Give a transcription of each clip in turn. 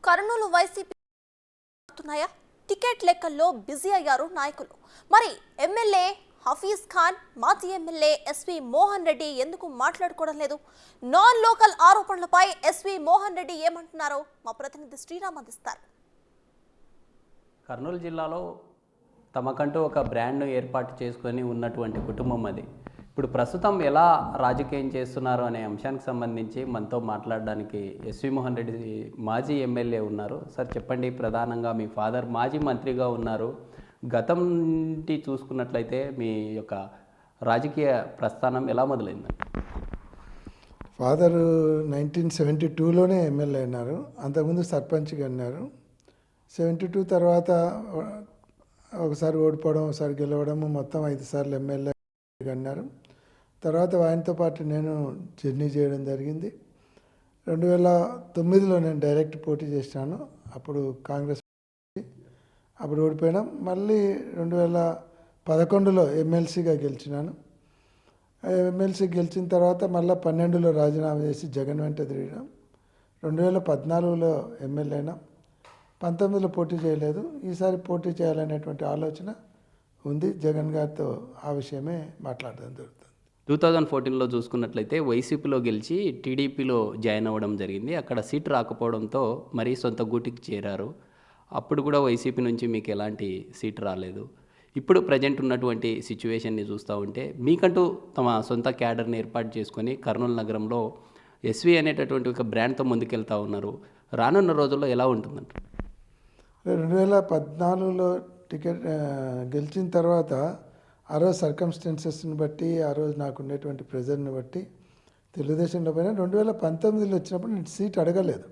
Kurnool YCP ticket లెక్కల్లో busy అయ్యారు నాయకులు. మరి ఎమ్మెల్యే హఫీజ్ ఖాన్, మాజీ ఎమ్మెల్యే ఎస్వి మోహన్ రెడ్డి ఎందుకు మాట్లాడుకోవడం లేదు? నాన్ లోకల్ ఆరోపణలపై ఎస్వి మోహన్ రెడ్డి ఏమంటున్నారో మా ప్రతినిధి శ్రీరామ్ అందిస్తారు. కర్నూలు జిల్లాలో తమకంటూ ఒక బ్రాండ్ను ఏర్పాటు చేసుకొని ఉన్నటువంటి కుటుంబం అది. ఇప్పుడు ప్రస్తుతం ఎలా రాజకీయం చేస్తున్నారు అనే అంశానికి సంబంధించి మనతో మాట్లాడడానికి ఎస్వి మోహన్ రెడ్డి మాజీ ఎమ్మెల్యే ఉన్నారు. సార్ చెప్పండి, ప్రధానంగా మీ ఫాదర్ మాజీ మంత్రిగా ఉన్నారు. గతం నుండి చూసుకున్నట్లయితే మీ యొక్క రాజకీయ ప్రస్థానం ఎలా మొదలైంది? ఫాదరు 1972లోనే ఎమ్మెల్యే అయినారు. అంతకుముందు సర్పంచ్గా అన్నారు. 72 తర్వాత ఒకసారి ఓడిపోవడం, ఒకసారి గెలవడము, మొత్తం 5 సార్లు ఎమ్మెల్యే అన్నారు. తర్వాత ఆయనతో పాటు నేను జర్నీ చేయడం జరిగింది. 2009లో నేను డైరెక్ట్ పోటీ చేసినాను. అప్పుడు కాంగ్రెస్, అప్పుడు ఓడిపోయినాం. మళ్ళీ 2011లో ఎమ్మెల్సీగా గెలిచినాను. ఎమ్మెల్సీ గెలిచిన తర్వాత మళ్ళీ 12లో రాజీనామా చేసి జగన్ వెంట తిరిగినాం. 2014లో ఎమ్మెల్యే అయినాం. 19లో పోటీ చేయలేదు. ఈసారి పోటీ చేయాలనేటువంటి ఆలోచన ఉంది. జగన్ గారితో ఆ విషయమే మాట్లాడడం జరుగుతుంది. 2014లో చూసుకున్నట్లయితే వైసీపీలో గెలిచి టీడీపీలో జాయిన్ అవ్వడం జరిగింది. అక్కడ సీట్ రాకపోవడంతో మరీ సొంత గూటికి చేరారు. అప్పుడు కూడా వైసీపీ నుంచి మీకు ఎలాంటి సీట్ రాలేదు. ఇప్పుడు ప్రజెంట్ ఉన్నటువంటి సిచ్యువేషన్ని చూస్తూ ఉంటే మీకంటూ తమ సొంత క్యాడర్ని ఏర్పాటు చేసుకొని కర్నూలు నగరంలో ఎస్వి అనేటటువంటి ఒక బ్రాండ్తో ముందుకెళ్తూ ఉన్నారు. రానున్న రోజుల్లో ఎలా ఉంటుందంట? 2014లో టికెట్ గెలిచిన తర్వాత ఆ రోజు సర్కమ్స్టెన్సెస్ని బట్టి, ఆ రోజు నాకు ఉండేటువంటి ప్రెజర్ని బట్టి తెలుగుదేశంలో పోయినా. 2019లో వచ్చినప్పుడు నేను సీట్ అడగలేదు.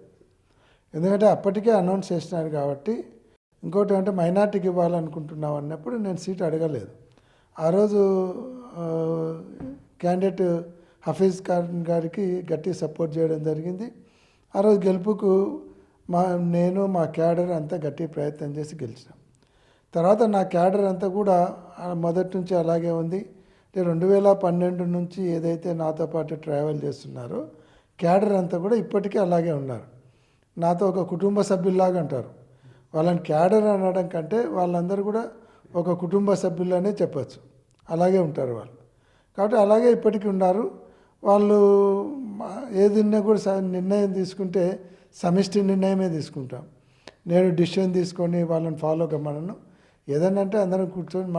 ఎందుకంటే అప్పటికే అనౌన్స్ చేసినారు కాబట్టి. ఇంకోటి అంటే మైనార్టీకి ఇవ్వాలనుకుంటున్నాం అన్నప్పుడు నేను సీట్ అడగలేదు. ఆ రోజు క్యాండిడేట్ హఫీజ్ ఖాన్ గారికి గట్టి సపోర్ట్ చేయడం జరిగింది. ఆ రోజు గెలుపుకు నేను మా క్యాడర్ అంతా గట్టి ప్రయత్నం చేసి గెలిచినాం. తర్వాత నా క్యాడర్ అంతా కూడా మొదటి నుంచి అలాగే ఉంది. 2012 నుంచి ఏదైతే నాతో పాటు ట్రావెల్ చేస్తున్నారో క్యాడర్ అంతా కూడా ఇప్పటికీ అలాగే ఉన్నారు. నాతో ఒక కుటుంబ సభ్యుల్లాగా అంటారు. వాళ్ళని క్యాడర్ అనడం కంటే వాళ్ళందరూ కూడా ఒక కుటుంబ సభ్యులనే చెప్పచ్చు. అలాగే ఉంటారు వాళ్ళు. కాబట్టి అలాగే ఇప్పటికీ ఉన్నారు. వాళ్ళు ఏదైనా కూడా నిర్ణయం తీసుకుంటే సమిష్టి నిర్ణయమే తీసుకుంటాం. నేను డిసిషన్ తీసుకొని వాళ్ళని ఫాలో కమ్మను. ఏదన్నా అంటే అందరం కూర్చొని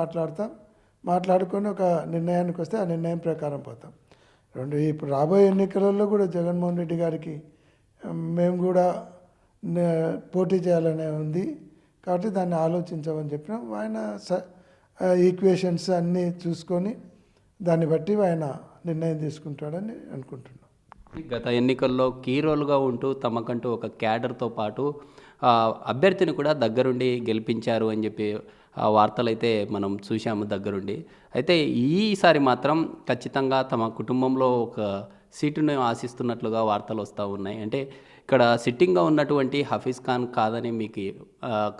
మాట్లాడుకొని ఒక నిర్ణయానికి వస్తే ఆ నిర్ణయం ప్రకారం పోతాం. ఇప్పుడు రాబోయే ఎన్నికలలో కూడా జగన్మోహన్ రెడ్డి గారికి మేము కూడా పోటీ చేయాలనే ఉంది. కాబట్టి దాన్ని ఆలోచించమని చెప్పినాం. ఆయన ఈక్వేషన్స్ అన్నీ చూసుకొని దాన్ని బట్టి ఆయన నిర్ణయం తీసుకుంటాడని అనుకుంటున్నాం. గత ఎన్నికల్లో కీ రోల్గా ఉంటూ తమకంటూ ఒక క్యాడర్తో పాటు అభ్యర్థిని కూడా దగ్గరుండి గెలిపించారు అని చెప్పి వార్తలు అయితే మనం చూసాము దగ్గరుండి. అయితే ఈసారి మాత్రం ఖచ్చితంగా తమ కుటుంబంలో ఒక సీటును ఆశిస్తున్నట్లుగా వార్తలు వస్తూ ఉన్నాయి. అంటే ఇక్కడ సిట్టింగ్గా ఉన్నటువంటి హఫీజ్ ఖాన్ కాదని మీకు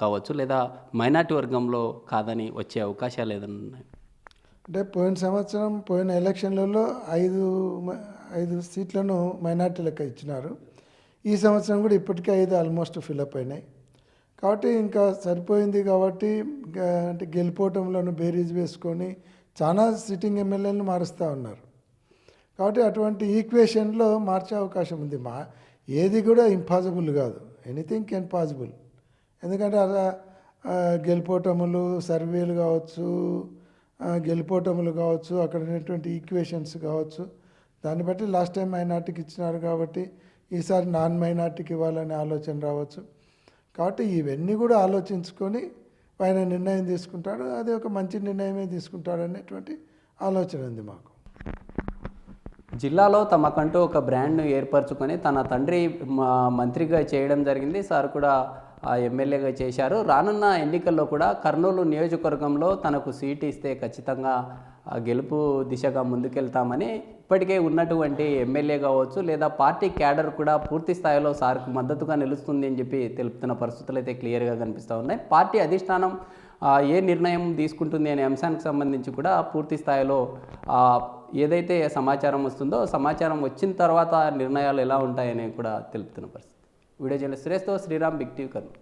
కావచ్చు, లేదా మైనార్టీ వర్గంలో కాదని వచ్చే అవకాశాలు ఏదైనా ఉన్నాయి? అంటే పోయిన సంవత్సరం పోయిన ఎలక్షన్లలో 5 సీట్లను మైనార్టీలకు ఇచ్చినారు. ఈ సంవత్సరం కూడా ఇప్పటికే 5 ఆల్మోస్ట్ ఫిలప్ అయినాయి. కాబట్టి ఇంకా సరిపోయింది. కాబట్టి అంటే గెలిపోవటంలోనూ బేరీజ్ వేసుకొని చాలా సిట్టింగ్ ఎమ్మెల్యేలను మారుస్తూ ఉన్నారు. కాబట్టి అటువంటి ఈక్వేషన్లో మార్చే అవకాశం ఉంది. ఏది కూడా ఇంపాసిబుల్ కాదు. Anything can possible. ఎందుకంటే అలా గెలిపోవటములు, సర్వేలు కావచ్చు, గెలిపోవటములు కావచ్చు, అక్కడ ఉన్నటువంటి ఈక్వేషన్స్ కావచ్చు, దాన్ని బట్టి లాస్ట్ టైం మైనార్టీకి ఇచ్చినారు కాబట్టి ఈసారి నాన్ మైనార్టీకి ఇవ్వాలనే ఆలోచన రావచ్చు. కాబట్టి ఇవన్నీ కూడా ఆలోచించుకొని ఆయన నిర్ణయం తీసుకుంటాడు. అది ఒక మంచి నిర్ణయమే తీసుకుంటాడు అనేటువంటి ఆలోచన ఉంది మాకు. జిల్లాలో తమకంటూ ఒక బ్రాండ్ను ఏర్పరచుకొని తన తండ్రి మంత్రిగా చేయడం జరిగింది. సార్ కూడా ఎమ్మెల్యేగా చేశారు. రానున్న ఎన్నికల్లో కూడా కర్నూలు నియోజకవర్గంలో తనకు సీటు ఇస్తే ఖచ్చితంగా గెలుపు దిశగా ముందుకెళ్తామని ఇప్పటికే ఉన్నటువంటి ఎమ్మెల్యే కావచ్చు, లేదా పార్టీ క్యాడర్ కూడా పూర్తి స్థాయిలో సార్కు మద్దతుగా నిలుస్తుంది అని చెప్పి తెలుపుతున్న పరిస్థితులు అయితే క్లియర్గా కనిపిస్తూ ఉన్నాయి. పార్టీ అధిష్టానం ఏ నిర్ణయం తీసుకుంటుంది అనే అంశానికి సంబంధించి కూడా పూర్తి స్థాయిలో ఏదైతే సమాచారం వస్తుందో సమాచారం వచ్చిన తర్వాత నిర్ణయాలు ఎలా ఉంటాయని కూడా తెలుపుతున్న పరిస్థితి. వీడియో జర్నలిస్ట్ సురేష్తో శ్రీరామ్, బిగ్ టీవీ కర్నూలు.